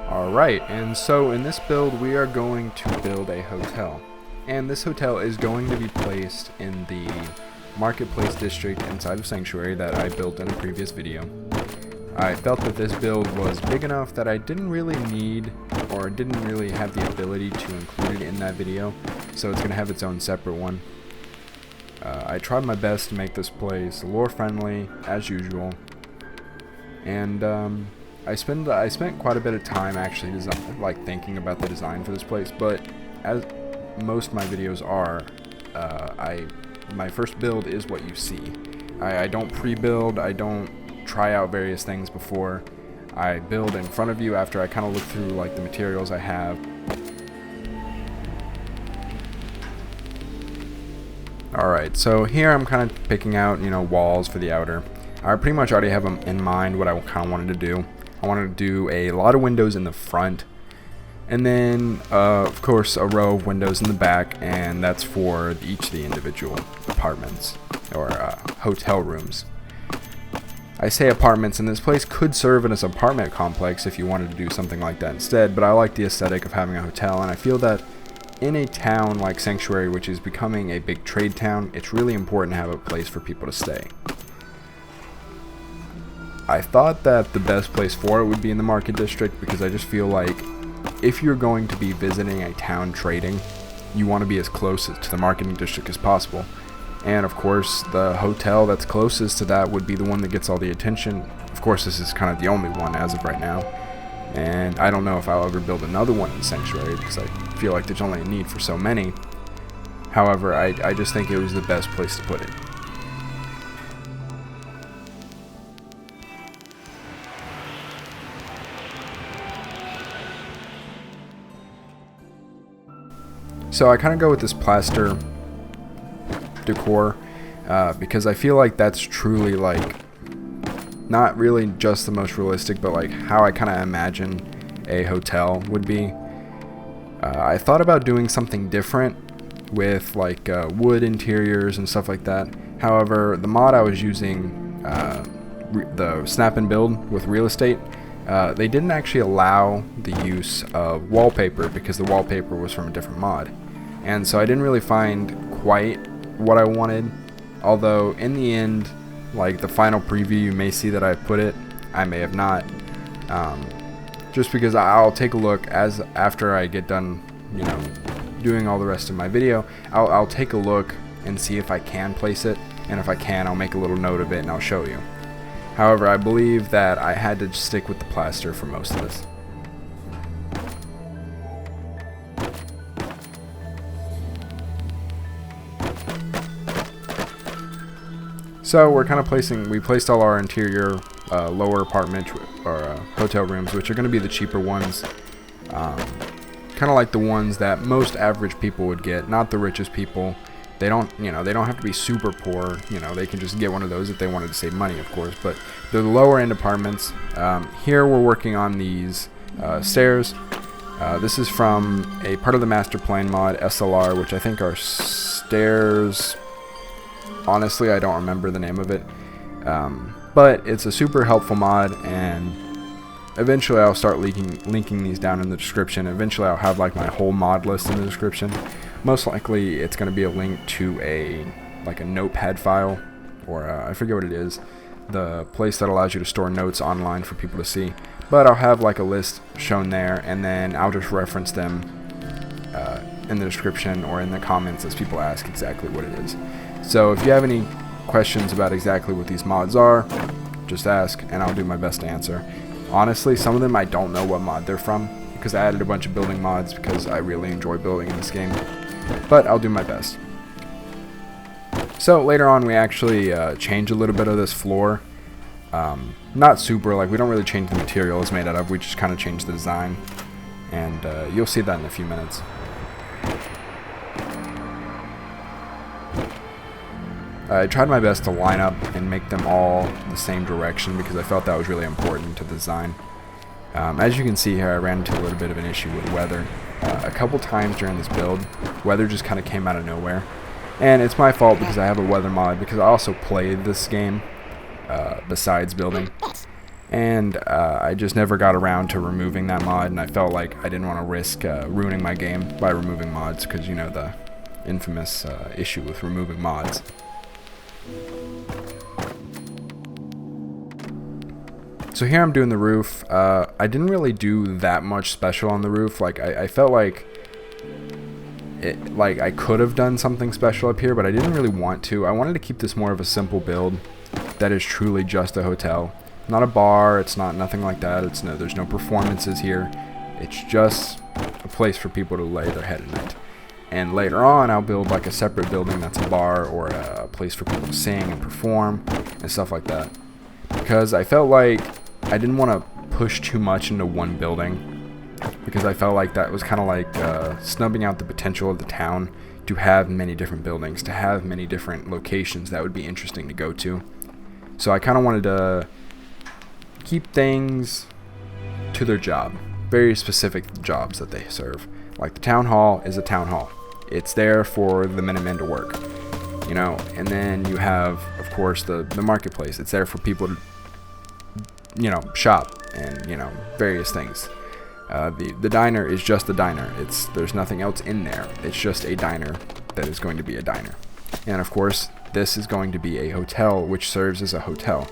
Alright, and so in this build we are going to build a hotel. And this hotel is going to be placed in the marketplace district inside of Santuary that I built in a previous video. I felt that this build was big enough that I didn't really need or didn't really have the ability to include it in that video, so it's going to have its own separate one. I tried my best to make this place lore friendly as usual, and I spent quite a bit of time actually thinking about the design for this place, but as most of my videos are, my first build is what you see. I don't pre-build, I don't try out various things before. I build in front of you after I kind of look through like the materials I have. Alright, so here I'm kind of picking out, walls for the outer. I pretty much already have them in mind what I kind of wanted to do. I wanted to do a lot of windows in the front, and then of course a row of windows in the back, and that's for each of the individual apartments or hotel rooms. I say apartments, and this place could serve as an apartment complex if you wanted to do something like that instead, but I like the aesthetic of having a hotel, and I feel that in a town like Santuary, which is becoming a big trade town, it's really important to have a place for people to stay. I thought that the best place for it would be in the market district, because I just feel like if you're going to be visiting a town trading, you want to be as close to the marketing district as possible. And of course, the hotel that's closest to that would be the one that gets all the attention. Of course, this is kind of the only one as of right now, and I don't know if I'll ever build another one in Sanctuary because I feel like there's only a need for so many. However, I just think it was the best place to put it. So I kind of go with this plaster decor because I feel like that's truly like not really just the most realistic, but like how I kind of imagine a hotel would be. I thought about doing something different with like wood interiors and stuff like that. However, the mod I was using, the snap and build with real estate, they didn't actually allow the use of wallpaper because the wallpaper was from a different mod. And so I didn't really find quite what I wanted, although in the end, like the final preview, you may see that I put it, I may have not, just because I'll take a look after I get done, doing all the rest of my video. I'll take a look and see if I can place it, and if I can, I'll make a little note of it and I'll show you. However, I believe that I had to stick with the plaster for most of this. So we're kind of we placed all our interior lower apartment or hotel rooms, which are going to be the cheaper ones, kind of like the ones that most average people would get, not the richest people. They don't have to be super poor, they can just get one of those if they wanted to save money, of course, but they're the lower end apartments. Here we're working on these stairs. This is from a part of the TheMasterPlan mod, SLR, which I think are stairs. Honestly, I don't remember the name of it, but it's a super helpful mod, and eventually I'll start linking these down in the description. Eventually I'll have like my whole mod list in the description. Most likely it's going to be a link to a notepad file, or I forget what it is, the place that allows you to store notes online for people to see. But I'll have like a list shown there, and then I'll just reference them in the description or in the comments as people ask exactly what it is. So if you have any questions about exactly what these mods are, just ask and I'll do my best to answer. Honestly, some of them I don't know what mod they're from, because I added a bunch of building mods because I really enjoy building in this game, but I'll do my best. So later on we actually change a little bit of this floor. Not super, like we don't really change the material it's made out of, we just kind of change the design, and you'll see that in a few minutes. I tried my best to line up and make them all the same direction because I felt that was really important to the design. As you can see here, I ran into a little bit of an issue with weather. A couple times during this build, weather just kind of came out of nowhere. And it's my fault because I have a weather mod, because I also played this game besides building. and I just never got around to removing that mod, and I felt like I didn't want to risk ruining my game by removing mods, because you know the infamous issue with removing mods. So here I'm doing the roof. I didn't really do that much special on the roof. Like I felt like I could have done something special up here, but I didn't really want to. I wanted to keep this more of a simple build that is truly just a hotel. Not a bar, it's not nothing like that. There's no performances here. It's just a place for people to lay their head at night. And later on, I'll build like a separate building that's a bar or a place for people to sing and perform and stuff like that. Because I felt like I didn't want to push too much into one building, because I felt like that was kind of like snubbing out the potential of the town to have many different buildings, to have many different locations that would be interesting to go to. So I kind of wanted to keep things to their job, very specific jobs that they serve. Like the town hall is a town hall. It's there for the Minutemen to work, you know. And then you have, of course, the marketplace. It's there for people to, you know, shop and, you know, various things. The diner is just a diner. There's nothing else in there. It's just a diner that is going to be a diner. And of course, this is going to be a hotel which serves as a hotel.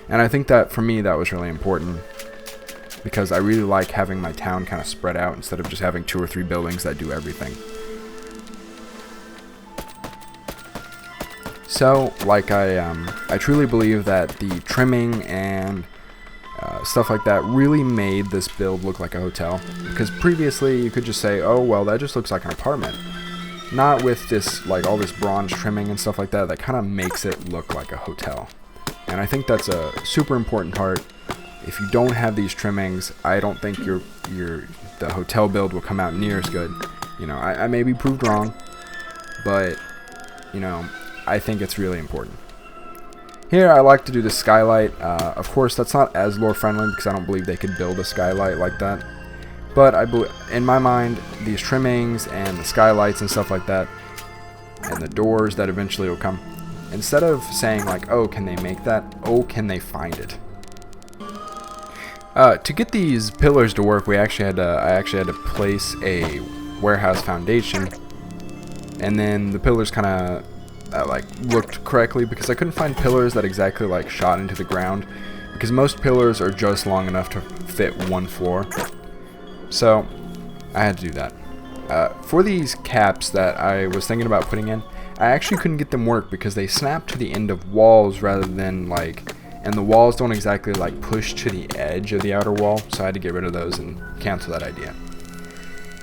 And I think that for me that was really important, because I really like having my town kind of spread out instead of just having 2 or 3 buildings that do everything. So, like I truly believe that the trimming and stuff like that really made this build look like a hotel, because previously you could just say, oh well, that just looks like an apartment. Not with this, like all this bronze trimming and stuff like that. That kind of makes it look like a hotel, and I think that's a super important part. If you don't have these trimmings, I don't think the hotel build will come out near as good. You know, I may be proved wrong, but you know, I think it's really important. Here I like to do the skylight. Of course, that's not as lore friendly, because I don't believe they could build a skylight like that. But in my mind, these trimmings and the skylights and stuff like that, and the doors that eventually will come, instead of saying like, oh, can they make that? Oh, can they find it? To get these pillars to work, I actually had to place a warehouse foundation, and then the pillars kind of like looked correctly, because I couldn't find pillars that exactly like shot into the ground, because most pillars are just long enough to fit one floor. So I had to do that. For these caps that I was thinking about putting in, I actually couldn't get them work because they snap to the end of walls rather than like, and the walls don't exactly like push to the edge of the outer wall, so I had to get rid of those and cancel that idea.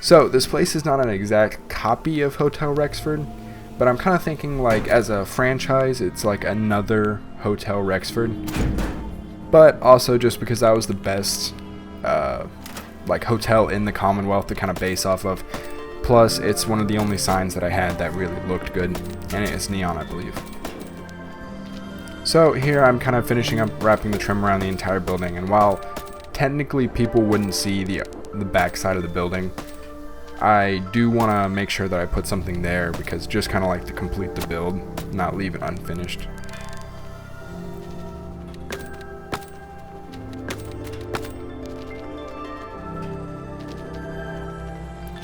So this place is not an exact copy of Hotel Rexford, but I'm kind of thinking like as a franchise, it's like another Hotel Rexford. But also just because that was the best like hotel in the Commonwealth to kind of base off of. Plus, it's one of the only signs that I had that really looked good, and it's neon, I believe. So here I'm kind of finishing up wrapping the trim around the entire building, and while technically people wouldn't see the back side of the building, I do want to make sure that I put something there, because just kind of like to complete the build, not leave it unfinished.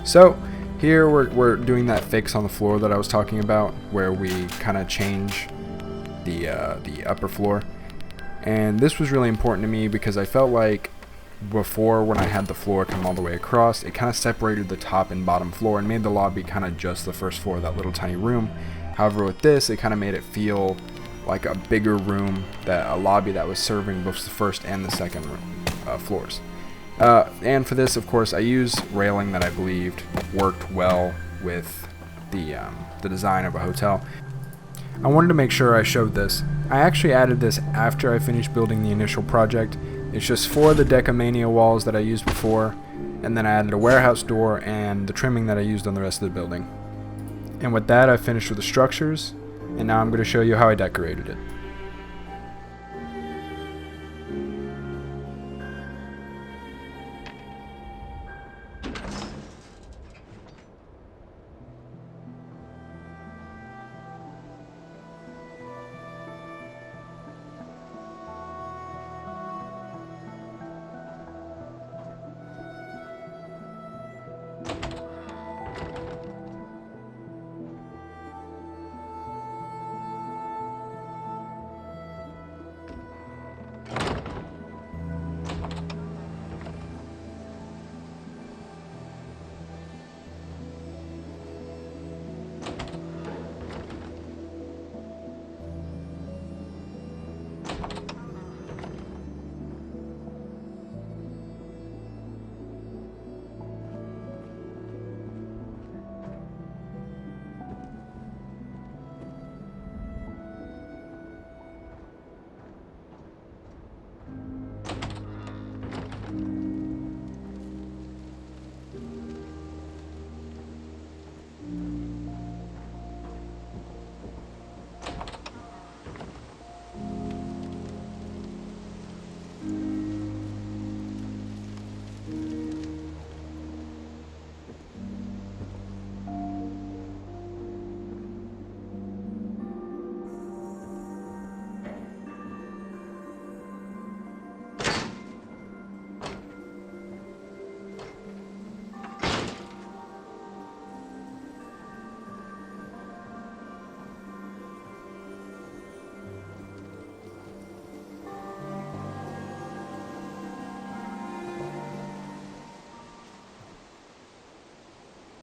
So here we're doing that fix on the floor that I was talking about, where we kind of change the upper floor. And this was really important to me because I felt like before, when I had the floor come all the way across, it kind of separated the top and bottom floor and made the lobby kind of just the first floor of that little tiny room. However, with this, it kind of made it feel like a bigger room, a lobby that was serving both the first and the second floors. And for this, of course, I used railing that I believed worked well with the design of a hotel. I wanted to make sure I showed this. I actually added this after I finished building the initial project. It's just for the Decamania walls that I used before, and then I added a warehouse door and the trimming that I used on the rest of the building. And with that, I finished with the structures, and now I'm going to show you how I decorated it.